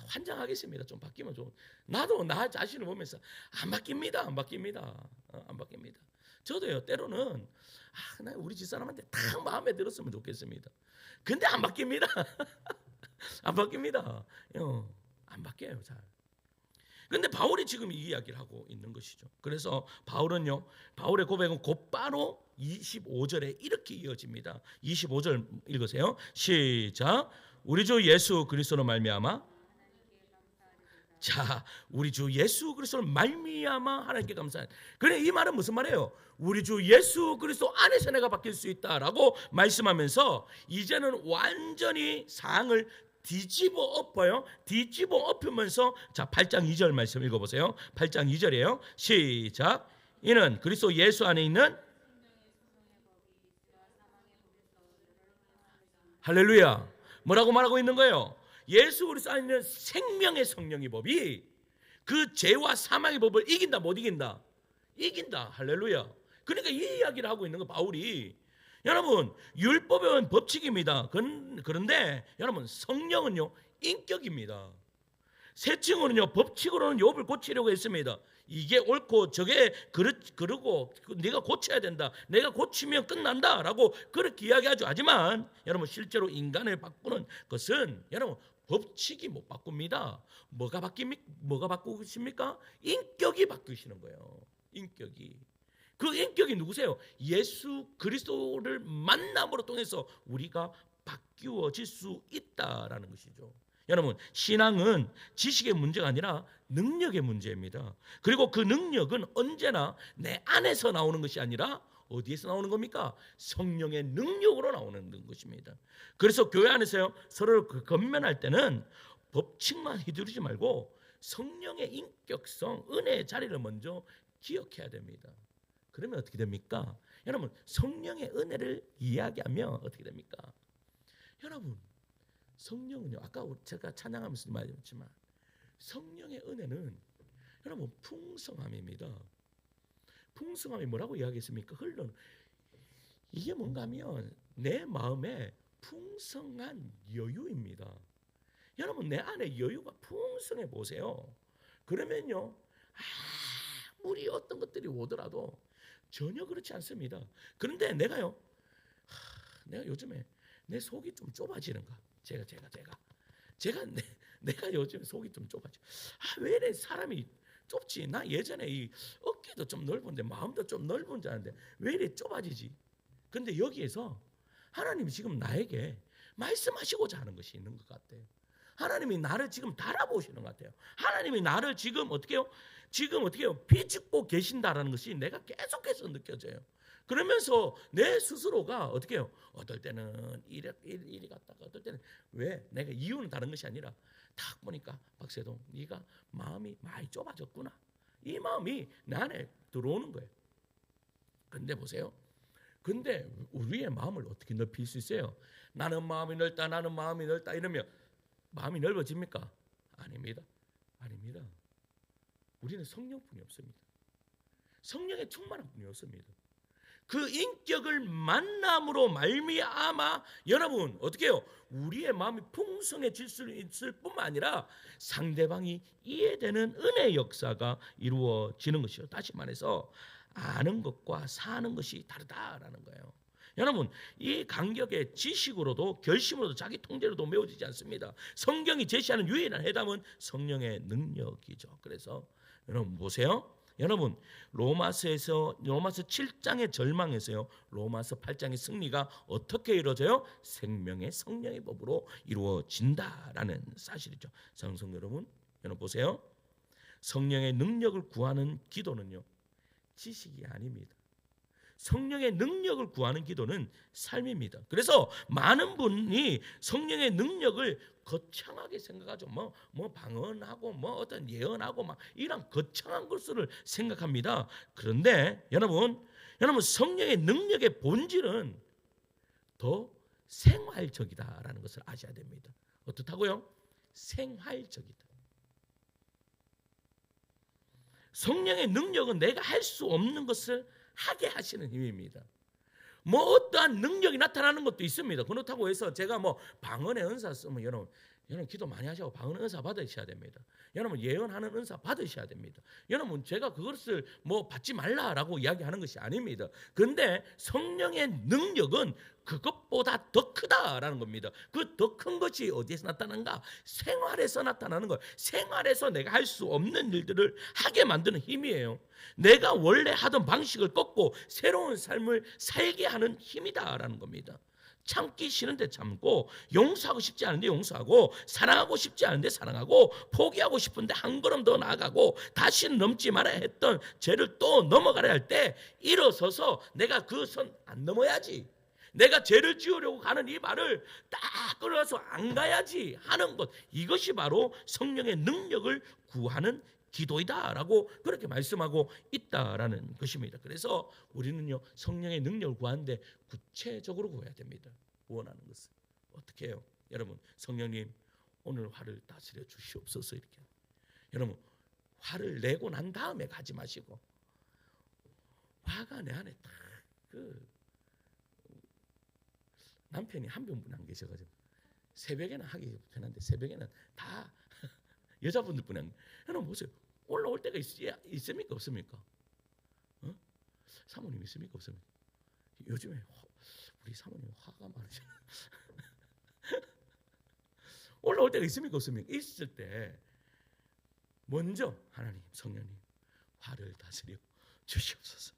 A: 환장하겠습니다. 좀 바뀌면 좀. 나도 나 자신을 보면서 안 바뀝니다. 안 바뀝니다. 안 바뀝니다. 저도요, 때로는 나 우리 집사람한테 딱 마음에 들었으면 좋겠습니다. 근데 안 바뀝니다. 안 바뀝니다. 안 바뀌어요, 잘. 근데 바울이 지금 이 이야기를 하고 있는 것이죠. 그래서 바울은요, 바울의 고백은 곧바로 25절에 이렇게 이어집니다. 25절 읽으세요. 시작. 우리 주 예수 그리스도로 말미암아, 자, 우리 주 예수 그리스도로 말미암아 하나님께 감사해. 그래, 이 말은 무슨 말이에요? 우리 주 예수 그리스도 안에서 내가 바뀔 수 있다라고 말씀하면서 이제는 완전히 상황을 뒤집어 엎어요. 뒤집어 엎으면서, 자, 8장 2절 말씀 읽어보세요. 8장 2절이에요. 시작. 이는 그리스도 예수 안에 있는, 할렐루야. 뭐라고 말하고 있는 거예요? 예수 그리스도 안에 있는 생명의 성령의 법이 그 죄와 사망의 법을 이긴다, 못 이긴다? 이긴다. 할렐루야. 그러니까 이 이야기를 하고 있는 거 바울이. 여러분, 율법은 법칙입니다. 그런데 여러분, 성령은요, 인격입니다. 세칭으로는요, 법칙으로는 욥을 고치려고 했습니다. 이게 옳고 저게 그러고 네가 고쳐야 된다, 내가 고치면 끝난다라고 그렇게 이야기하죠. 하지만 여러분, 실제로 인간을 바꾸는 것은 여러분, 법칙이 못 바꿉니다. 뭐가 바꾸십니까? 인격이 바뀌시는 거예요. 인격이. 그 인격이 누구세요? 예수 그리스도를 만남으로 통해서 우리가 바뀌어질 수 있다라는 것이죠. 여러분, 신앙은 지식의 문제가 아니라 능력의 문제입니다. 그리고 그 능력은 언제나 내 안에서 나오는 것이 아니라 어디에서 나오는 겁니까? 성령의 능력으로 나오는 것입니다. 그래서 교회 안에서요, 서로를 건면할 때는 법칙만 휘두르지 말고 성령의 인격성, 은혜의 자리를 먼저 기억해야 됩니다. 그러면 어떻게 됩니까? 여러분, 성령의 은혜를 이야기하면 어떻게 됩니까? 여러분, 성령은요, 아까 제가 찬양하면서 말했지만 성령의 은혜는 여러분 풍성함입니다. 풍성함이 뭐라고 이야기했습니까? 흘러는, 이게 뭔가 하면 내 마음에 풍성한 여유입니다. 여러분, 내 안에 여유가 풍성해 보세요. 그러면요, 아무리 어떤 것들이 오더라도 전혀 그렇지 않습니다. 그런데 내가 요즘에 내 속이 좀 좁아지는가? 내가 요즘 속이 좀 좁아져. 왜 이래 사람이 좁지? 나 예전에 이 어깨도 좀 넓은데 마음도 좀 넓은 줄 아는데 왜 이래 좁아지지? 근데 여기에서 하나님이 지금 나에게 말씀하시고자 하는 것이 있는 것 같아요. 하나님이 나를 지금 달아보시는 것 같아요. 하나님이 나를 지금 어떻게 해요? 비집고 계신다라는 것이 내가 계속해서 느껴져요. 그러면서 내 스스로가 어떻게 해요? 어떨 때는 이리 갔다가 어떨 때는, 왜? 내가 이유는 다른 것이 아니라 딱 보니까 박세동, 네가 마음이 많이 좁아졌구나. 이 마음이 내 안에 들어오는 거예요. 근데 보세요. 근데 우리의 마음을 어떻게 넓힐 수 있어요? 나는 마음이 넓다 이러면 마음이 넓어집니까? 아닙니다. 우리는 성령뿐이 없습니다. 성령의 충만한 분이 없습니다. 그 인격을 만남으로 말미암아 여러분 어떻게 해요? 우리의 마음이 풍성해질 수 있을 뿐만 아니라 상대방이 이해되는 은혜의 역사가 이루어지는 것이요. 다시 말해서 아는 것과 사는 것이 다르다라는 거예요. 여러분, 이 간격의 지식으로도 결심으로도 자기 통제로도 메워지지 않습니다. 성경이 제시하는 유일한 해답은 성령의 능력이죠. 그래서 여러분 보세요. 여러분, 로마서 7장의 절망에서요, 로마서 8장의 승리가 어떻게 이루어져요? 생명의 성령의 법으로 이루어진다라는 사실이죠. 사랑하는 여러분 보세요. 성령의 능력을 구하는 기도는요, 지식이 아닙니다. 성령의 능력을 구하는 기도는 삶입니다. 그래서 많은 분이 성령의 능력을 거창하게 생각하죠. 뭐 방언하고 어떤 예언하고 막 이런 거창한 것을 생각합니다. 그런데 여러분, 여러분 성령의 능력의 본질은 더 생활적이다라는 것을 아셔야 됩니다. 어떻다고요? 생활적이다. 성령의 능력은 내가 할 수 없는 것을 하게 하시는 힘입니다. 뭐 어떠한 능력이 나타나는 것도 있습니다. 그렇다고 해서 제가 뭐 방언의 은사 쓰면 여러분 기도 많이 하시고 방언의 은사 받으셔야 됩니다. 여러분 예언하는 은사 받으셔야 됩니다. 여러분 제가 그것을 뭐 받지 말라라고 이야기하는 것이 아닙니다. 그런데 성령의 능력은 그것보다 더 크다라는 겁니다. 그 더 큰 것이 어디에서 나타나는가? 생활에서 나타나는 거예요. 생활에서 내가 할 수 없는 일들을 하게 만드는 힘이에요. 내가 원래 하던 방식을 꺾고 새로운 삶을 살게 하는 힘이다라는 겁니다. 참기 싫은데 참고, 용서하고 싶지 않은데 용서하고, 사랑하고 싶지 않은데 사랑하고, 포기하고 싶은데 한 걸음 더 나아가고, 다시는 넘지 말아야 했던 죄를 또 넘어가려 할 때 일어서서 내가 그 선 안 넘어야지, 내가 죄를 지으려고 가는 이 발을 딱 끌어서 안 가야지 하는 것, 이것이 바로 성령의 능력을 구하는 기도이다라고 그렇게 말씀하고 있다라는 것입니다. 그래서 우리는요 성령의 능력을 구하는데 구체적으로 구해야 됩니다. 원하는 것을 어떻게 해요? 여러분 성령님 오늘 화를 다스려 주시옵소서. 이렇게 여러분 화를 내고 난 다음에 가지 마시고, 화가 내 안에 딱 남편이 한 분이 안 계셔가지고 새벽에는 하기 편한데 새벽에는 다 여자분들뿐이 아니라, 여러분 보세요. 올라올 때가 있습니까 없습니까? 사모님 있습니까 없습니까? 요즘에 우리 사모님 화가 많으셔. 올라올 때가 있습니까 없습니까? 있을 때 먼저 하나님 성령님 화를 다스려 주시옵소서.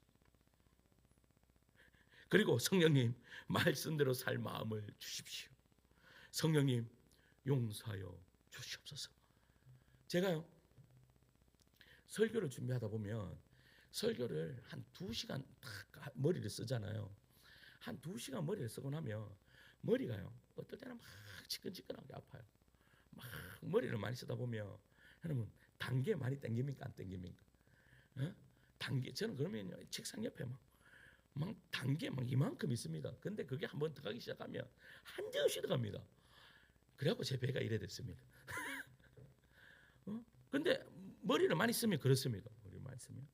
A: 그리고 성령님 말씀대로 살 마음을 주십시오. 성령님 용서하여 주시옵소서. 제가요 설교를 준비하다 보면 설교를 한 2시간 딱 머리를 쓰잖아요. 한 2시간 머리를 쓰고 나면 머리가요 어떨 때는 막 지끈지끈하게 아파요. 막 머리를 많이 쓰다 보면 여러분 단계 많이 땡깁니까 안 땡깁니까? 단계 저는 그러면 책상 옆에 막 단계 막 이만큼 있습니다. 근데 그게 한번 들어가기 시작하면 한정없이 들어갑니다. 그래갖고 제 배가 이래 됐습니다. 근데 머리를 많이 쓰면 그렇습니다. 머리를 많이 쓰면.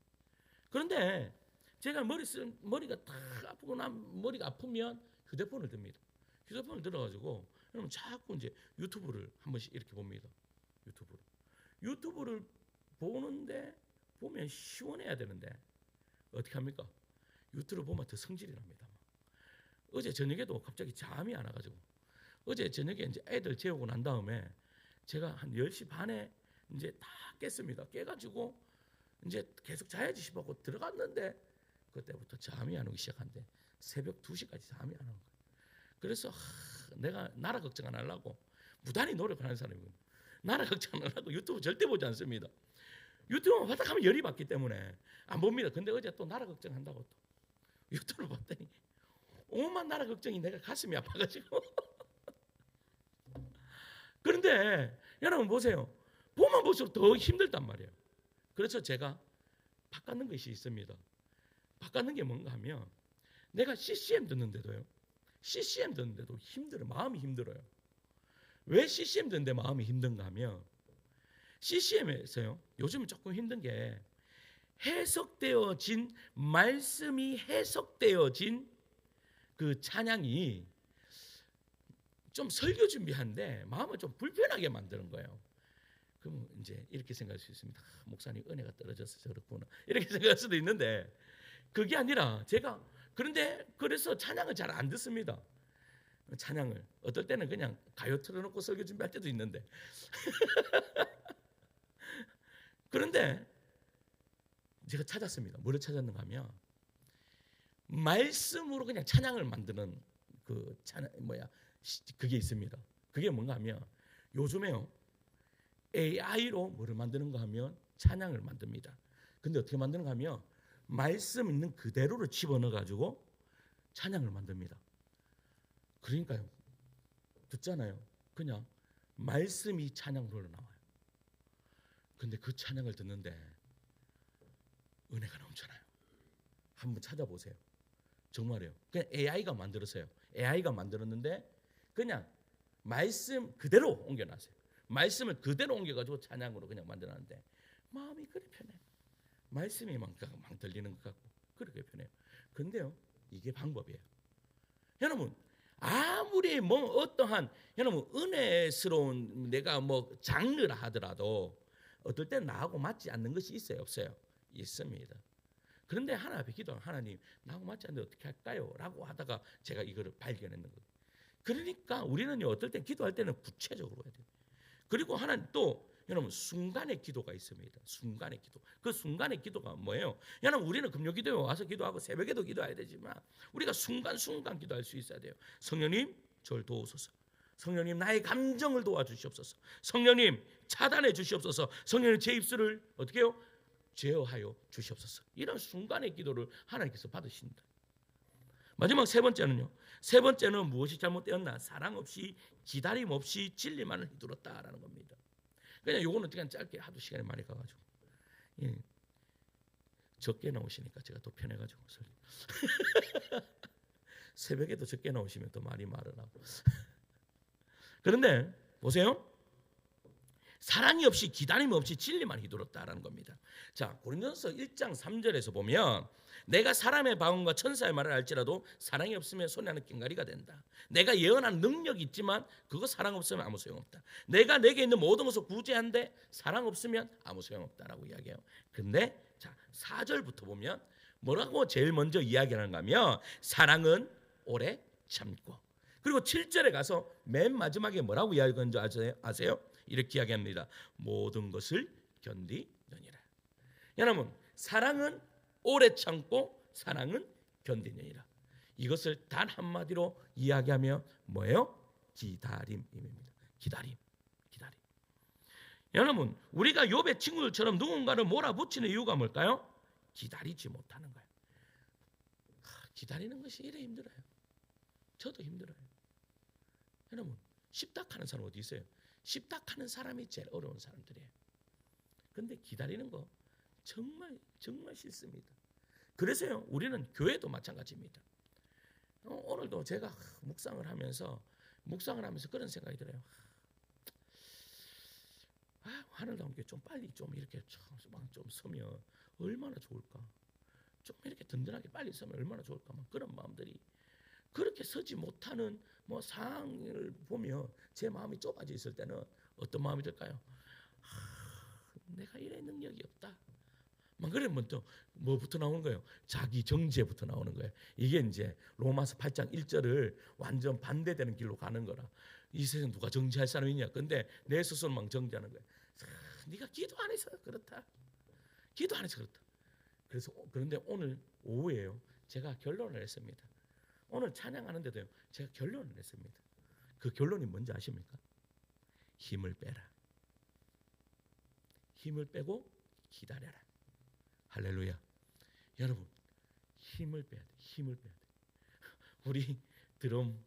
A: 그런데 제가 머리가 딱 아프고 머리가 아프면 휴대폰을 듭니다. 휴대폰을 들어가지고 여러분 자꾸 이제 유튜브를 한 번씩 이렇게 봅니다. 유튜브를 보는데 보면 시원해야 되는데 어떻게 합니까? 유튜브를 보면 더 성질이 납니다. 어제 저녁에도 갑자기 잠이 안 와가지고 어제 저녁에 이제 애들 재우고 난 다음에 제가 한 10시 반에 이제 다 깼습니다. 깨가지고 이제 계속 자야지 싶어서 들어갔는데 그때부터 잠이 안 오기 시작한데 새벽 2시까지 잠이 안 오는 거예요. 그래서 내가 나라 걱정 안 하려고 무단히 노력하는 사람이거든요. 나라 걱정 안 하려고 유튜브 절대 보지 않습니다. 유튜브만 바닥 하면 열이 받기 때문에 안 봅니다. 근데 어제 또 나라 걱정한다고 또 유튜브를 봤더니 온만 나라 걱정이 내가 가슴이 아파가지고 그런데 여러분 보세요. 보면 볼수록 더 힘들단 말이에요. 그래서 제가 바꾸는 것이 있습니다. 바꾸는 게 뭔가 하면 내가 CCM 듣는데도 힘들어요. 마음이 힘들어요. 왜 CCM 듣는데 마음이 힘든가 하면 CCM에서요 요즘 조금 힘든 게 해석되어진 말씀이 해석되어진 그 찬양이 좀 설교 준비하는데 마음을 좀 불편하게 만드는 거예요. 그럼 이제 이렇게 생각할 수 있습니다. 목사님 은혜가 떨어져서 저렇구나 이렇게 생각할 수도 있는데 그게 아니라 제가 그래서 찬양을 잘 안 듣습니다. 찬양을 어떨 때는 그냥 가요 틀어놓고 설교 준비할 때도 있는데 그런데 제가 찾았습니다. 뭐를 찾았는가 하면 말씀으로 그냥 찬양을 만드는 그 찬양 그게 있습니다. 그게 뭔가 하면 요즘에요 AI로 뭐를 만드는가 하면 찬양을 만듭니다. 근데 어떻게 만드는가 하면 말씀 있는 그대로를 집어넣어 가지고 찬양을 만듭니다. 그러니까요 듣잖아요. 그냥 말씀이 찬양으로 나와요. 근데 그 찬양을 듣는데 은혜가 넘쳐나요. 한번 찾아보세요. 정말요. 그냥 AI가 만들었어요. AI가 만들었는데 그냥 말씀 그대로 옮겨놨어요. 말씀을 그대로 옮겨가지고 찬양으로 그냥 만들었는데 마음이 그리 편해요. 말씀이 막 들리는 것 같고 그렇게 편해요. 근데요, 이게 방법이에요. 여러분, 아무리 뭐 어떠한 여러분 은혜스러운 내가 뭐 장르라 하더라도 어떨 땐 나하고 맞지 않는 것이 있어요, 없어요? 있습니다. 그런데 하나님 앞에 기도하면 하나님 나하고 맞지 않는데 어떻게 할까요? 라고 하다가 제가 이거를 발견했는 거예요. 그러니까 우리는요, 어떨 땐 기도할 때는 구체적으로 해야 돼요. 그리고 하나님 또 여러분 순간의 기도가 있습니다. 순간의 기도. 그 순간의 기도가 뭐예요? 여러분 우리는 금요기도에 와서 기도하고 새벽에도 기도해야 되지만 우리가 순간순간 기도할 수 있어야 돼요. 성령님 저를 도우소서. 성령님 나의 감정을 도와주시옵소서. 성령님 차단해 주시옵소서. 성령님 제 입술을 어떻게 해요? 제어하여 주시옵소서. 이런 순간의 기도를 하나님께서 받으신다. 마지막 세 번째는요. 세 번째는 무엇이 잘못되었나? 사랑 없이 기다림 없이 진리만을 휘둘렀다라는 겁니다. 그냥 요거는 그냥 짧게 하도 시간이 많이 가가지고 적게 나오시니까 제가 더 편해가지고 새벽에도 적게 나오시면 더 많이 말을 하고 그런데 보세요. 사랑이 없이 기다림 없이 진리만 휘둘렀다라는 겁니다. 자, 고린도전서 1장 3절에서 보면 내가 사람의 방언과 천사의 말을 알지라도 사랑이 없으면 손에는 꽹가리가 된다. 내가 예언한 능력이 있지만 그거 사랑 없으면 아무 소용없다. 내가 내게 있는 모든 것을 구제한데 사랑 없으면 아무 소용없다라고 이야기해요. 근데 자, 4절부터 보면 뭐라고 제일 먼저 이야기하는가 하면 사랑은 오래 참고, 그리고 7절에 가서 맨 마지막에 뭐라고 이야기하는지 아세요? 이렇게 이야기합니다. 모든 것을 견디느니라. 여러분, 사랑은 오래 참고 사랑은 견디느니라. 이것을 단 한마디로 이야기하면 뭐예요? 기다림입니다. 기다림. 여러분, 우리가 욥의 친구들처럼 누군가를 몰아붙이는 이유가 뭘까요? 기다리지 못하는 거예요. 기다리는 것이 이래 힘들어요. 저도 힘들어요. 여러분, 십닥하는 사람 어디 있어요? 십닥하는 사람이 제일 어려운 사람들이에요. 근데 기다리는 거 정말 싫습니다. 그래서요, 우리는 교회도 마찬가지입니다. 오늘도 제가 묵상을 하면서 그런 생각이 들어요. 하늘나온 게 좀 빨리 좀 이렇게 좀 서면 얼마나 좋을까? 좀 이렇게 든든하게 빨리 서면 얼마나 좋을까? 그런 마음들이 그렇게 서지 못하는 상황을 보면 제 마음이 좁아져 있을 때는 어떤 마음이 들까요? 내가 이래 능력이 없다. 그러면 또 뭐부터 나오는 거예요? 자기 정죄부터 나오는 거예요. 이게 이제 로마서 8장 1절을 완전 반대되는 길로 가는 거라. 이 세상 누가 정죄할 사람이 있냐? 근데 내 스스로만 정죄하는 거예요. 네가 기도 안 해서 그렇다. 기도 안 해서 그렇다. 그런데 오늘 오후에요, 제가 결론을 했습니다. 오늘 찬양하는데도요, 제가 결론을 냈습니다. 그 결론이 뭔지 아십니까? 힘을 빼라. 힘을 빼고 기다려라. 할렐루야. 여러분, 힘을 빼야 돼. 우리 드럼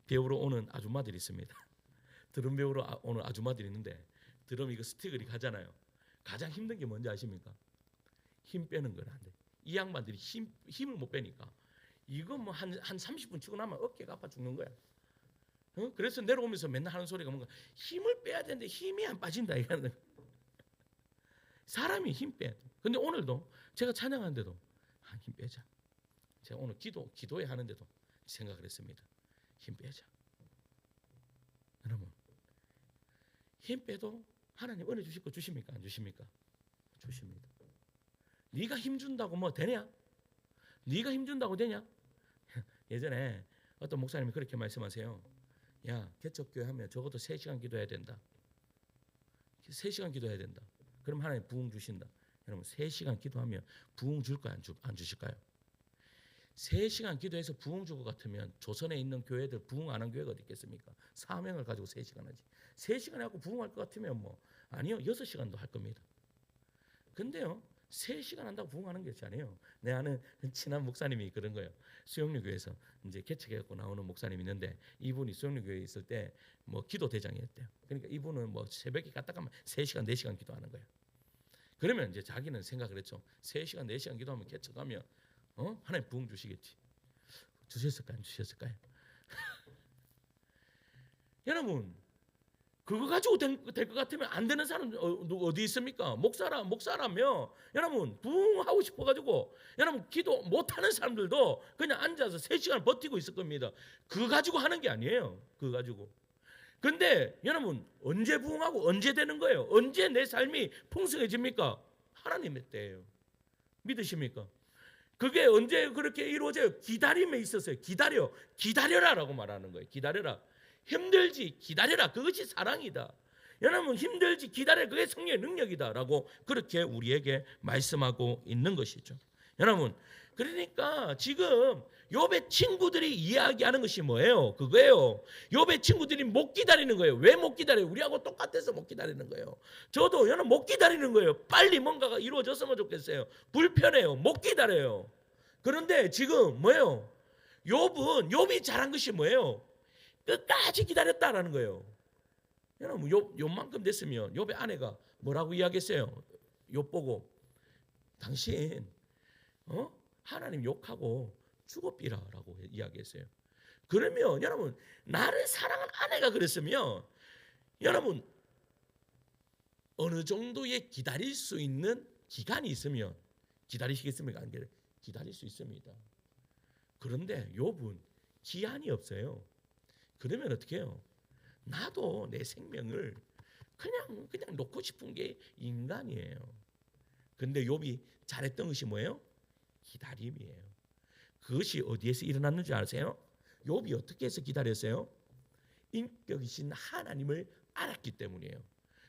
A: 배우러 오는 아줌마들이 있습니다. 드럼 배우러 오는 아줌마들이 있는데 드럼 이거 스틱을 가잖아요. 가장 힘든 게 뭔지 아십니까? 힘 빼는 건 안 돼. 이 양반들이 힘을 못 빼니까 이거 한 30분 치고 나면 어깨가 아파 죽는 거야. 그래서 내려오면서 맨날 하는 소리가 뭔가 힘을 빼야 되는데 힘이 안 빠진다 이거는. 사람이 힘 빼야 돼. 근데 오늘도 제가 찬양하는데도 힘 빼자. 제가 오늘 기도회 하는데도 생각을 했습니다. 힘 빼자. 여러분, 힘 빼도 하나님 은혜 주실 거 주십니까? 안 주십니까? 주십니다. 네가 힘 준다고 뭐 되냐? 네가 힘 준다고 되냐? 예전에 어떤 목사님이 그렇게 말씀하세요. 야, 개척교회 하면 적어도 3시간 기도해야 된다. 3시간 기도해야 된다. 그럼 하나님 부흥 주신다. 여러분, 3시간 기도하면 부흥 줄까요? 안 주실까요? 3시간 기도해서 부흥 줄 것 같으면 조선에 있는 교회들 부흥 안 한 교회가 어디 있겠습니까? 사명을 가지고 3시간 하지. 3시간에 하고 부흥할 것 같으면 아니요, 6시간도 할 겁니다. 근데요, 3시간 한다고 부흥하는 게 아니에요. 내 아는 친한 목사님이 그런 거예요. 수영료 교회에서 이제 개척해갖고 나오는 목사님이 있는데 이분이 수영료 교회에 있을 때 기도 대장이었대요. 그러니까 이분은 새벽에 갔다 가면 3시간 4시간 기도하는 거예요. 그러면 이제 자기는 생각을 했죠. 3시간 4시간 기도하면 개척하면 하나님 부흥 주시겠지. 주셨을까요? 안 주셨을까요? 여러분, 그거 가지고 될 것 같으면 안 되는 사람 어디 있습니까? 목사라면 여러분 부흥하고 싶어가지고 여러분 기도 못하는 사람들도 그냥 앉아서 3시간 버티고 있을 겁니다. 그거 가지고 하는 게 아니에요. 그거 가지고. 근데 여러분 언제 부흥하고 언제 되는 거예요? 언제 내 삶이 풍성해집니까? 하나님의 때예요. 믿으십니까? 그게 언제 그렇게 이루어져요? 기다림에 있었어요. 기다려라라고 말하는 거예요. 기다려라. 힘들지 기다려라. 그것이 사랑이다. 여러분 힘들지 기다려. 그게 성령의 능력이다라고 그렇게 우리에게 말씀하고 있는 것이죠. 여러분 그러니까 지금 욥의 친구들이 이야기하는 것이 뭐예요? 그거예요. 욥의 친구들이 못 기다리는 거예요. 왜 못 기다려요? 우리하고 똑같아서 못 기다리는 거예요. 저도 여러분 못 기다리는 거예요. 빨리 뭔가가 이루어졌으면 좋겠어요. 불편해요. 못 기다려요. 그런데 지금 뭐예요? 욥이 잘한 것이 뭐예요? 끝까지 기다렸다라는 거예요. 여러분 욥만큼 됐으면 욥의 아내가 뭐라고 이야기했어요? 욥 보고 당신 하나님 욕하고 죽어삐라라고 이야기했어요. 그러면 여러분 나를 사랑하는 아내가 그랬으면 여러분 어느 정도의 기다릴 수 있는 기간이 있으면 기다리시겠습니까? 안 기다릴 수 있습니다. 그런데 욥은 기한이 없어요. 그러면 어떻게 해요? 나도 내 생명을 그냥 놓고 싶은 게 인간이에요. 근데 욥이 잘했던 것이 뭐예요? 기다림이에요. 그것이 어디에서 일어났는지 아세요? 욥이 어떻게 해서 기다렸어요? 인격이신 하나님을 알았기 때문이에요.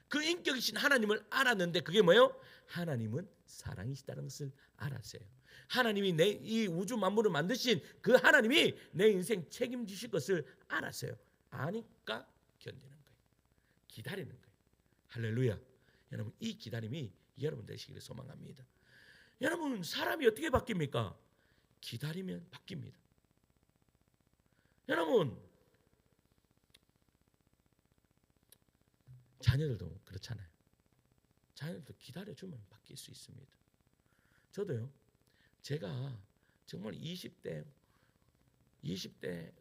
A: 그 인격이신 하나님을 알았는데 그게 뭐예요? 하나님은 사랑이시다는 것을 알았어요. 하나님이 이 우주 만물을 만드신 그 하나님이 내 인생 책임지실 것을 알았어요. 아니까 견디는 거예요. 기다리는 거예요. 할렐루야. 여러분 이 기다림이 여러분 되시기를 소망합니다. 여러분 사람이 어떻게 바뀝니까? 기다리면 바뀝니다. 여러분 자녀들도 그렇잖아요. 자녀들도 기다려주면 바뀔 수 있습니다. 저도요. 제가 정말 20대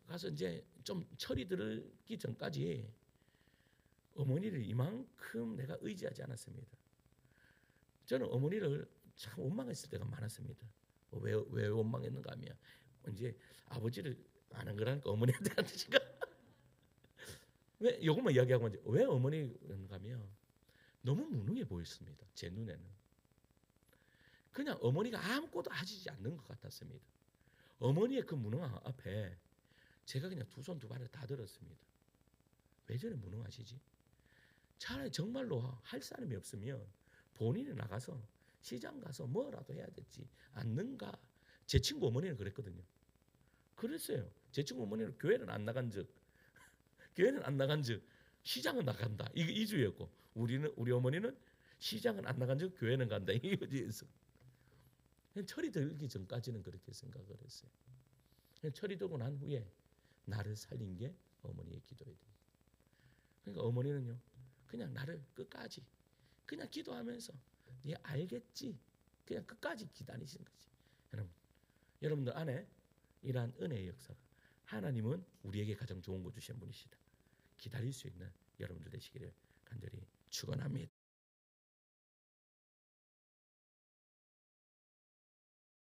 A: 가서 이제 좀 철이 들기 전까지 어머니를 이만큼 내가 의지하지 않았습니다. 저는 어머니를 참 원망했을 때가 많았습니다. 왜 원망했는가 하면 이제 아버지를 아는 거라니까 어머니한테 제가 왜 이것만 이야기하고 이제 왜 어머니인가 하면 너무 무능해 보였습니다. 제 눈에는 그냥 어머니가 아무것도 하시지 않는 것 같았습니다. 어머니의 그 무능함 앞에 제가 그냥 두 손 두 발을 다 들었습니다. 왜 저래 무능하시지? 차라리 정말로 할 사람이 없으면 본인이 나가서 시장 가서 뭐라도 해야 되지 않는가? 제 친구 어머니는 그랬거든요. 그랬어요. 제 친구 어머니는 교회는 안 나간 즉 시장은 나간다. 이게 이주였고 우리 어머니는 시장은 안 나간 즉 교회는 간다. 이거지에서 철이 들기 전까지는 그렇게 생각을 했어요. 철이 들고 난 후에 나를 살린 게 어머니의 기도예요. 그러니까 어머니는요, 그냥 나를 끝까지 그냥 기도하면서 네 알겠지? 그냥 끝까지 기다리시는 거지. 여러분들 안에 이러한 은혜의 역사가 하나님은 우리에게 가장 좋은 거 주신 분이시다. 기다릴 수 있는 여러분들 되시기를 간절히 축원합니다.